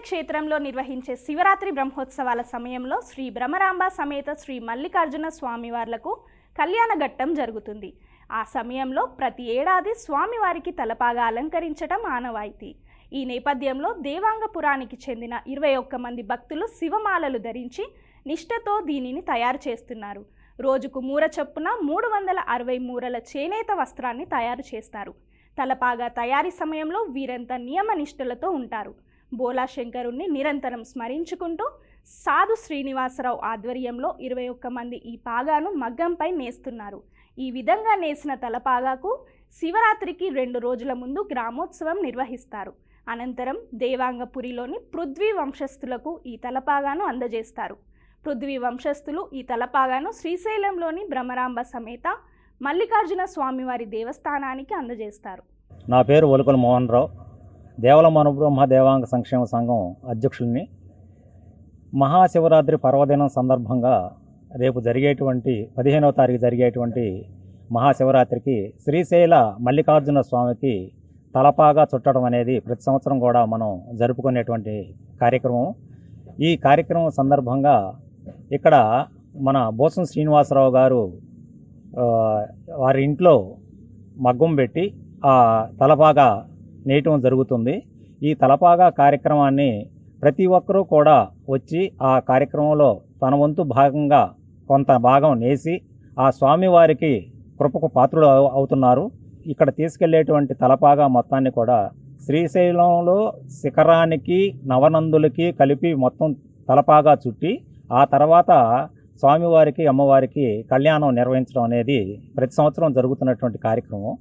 క్షేత్రంలో నిర్వహించే శివరాత్రి బ్రహ్మోత్సవాల సమయంలో శ్రీ భ్రమరాంబ సమేత శ్రీ మల్లికార్జున స్వామివార్లకు కళ్యాణ ఘట్టం జరుగుతుంది. ఆ సమయంలో ప్రతి ఏడాది స్వామివారికి తలపాగా అలంకరించడం ఆనవాయితీ. ఈ నేపథ్యంలో దేవాంగపురానికి చెందిన 21 మంది భక్తులు శివమాలలు ధరించి నిష్ఠతో దీనిని తయారు చేస్తున్నారు. రోజుకు మూర చొప్పున 360 మూరల చేనేత వస్త్రాన్ని తయారు చేస్తారు. తలపాగా తయారీ సమయంలో వీరంతా నియమ నిష్ఠలతో ఉంటారు. బోలా శంకరుణ్ణి నిరంతరం స్మరించుకుంటూ సాధు శ్రీనివాసరావు ఆధ్వర్యంలో 21 మంది ఈ పాగాను మగ్గంపై నేస్తున్నారు. ఈ విధంగా నేసిన తలపాగాకు శివరాత్రికి 2 రోజుల ముందు గ్రామోత్సవం నిర్వహిస్తారు. అనంతరం దేవాంగపురిలోని పృథ్వీ వంశస్థులకు ఈ తలపాగాను అందజేస్తారు. పృథ్వీ వంశస్థులు ఈ తలపాగాను శ్రీశైలంలోని భ్రమరాంబ సమేత మల్లికార్జున స్వామివారి దేవస్థానానికి అందజేస్తారు. నా పేరు ఒలుకుల మోహన్ రావు, దేవల మనుబ్రహ్మ దేవాంగ సంక్షేమ సంఘం అధ్యక్షుల్ని. మహాశివరాత్రి పర్వదినం సందర్భంగా రేపు జరిగేటువంటి 15వ తారీఖు జరిగేటువంటి మహాశివరాత్రికి శ్రీశైల మల్లికార్జున స్వామికి తలపాగా చుట్టడం అనేది ప్రతి సంవత్సరం కూడా మనం జరుపుకునేటువంటి కార్యక్రమం. ఈ కార్యక్రమం సందర్భంగా ఇక్కడ మన బోసం శ్రీనివాసరావు గారు వారి ఇంట్లో మగ్గం పెట్టి ఆ తలపాగా నేయటం జరుగుతుంది. ఈ తలపాగా కార్యక్రమాన్ని ప్రతి ఒక్కరూ కూడా వచ్చి ఆ కార్యక్రమంలో తన వంతు భాగంగా కొంత భాగం నేసి ఆ స్వామివారికి కృపకు పాత్రులు అవుతున్నారు. ఇక్కడ తీసుకెళ్లేటువంటి తలపాగా మొత్తాన్ని కూడా శ్రీశైలంలో శిఖరానికి నవనందులకి కలిపి మొత్తం తలపాగా చుట్టి ఆ తర్వాత స్వామివారికి అమ్మవారికి కళ్యాణం నిర్వహించడం అనేది ప్రతి సంవత్సరం జరుగుతున్నటువంటి కార్యక్రమం.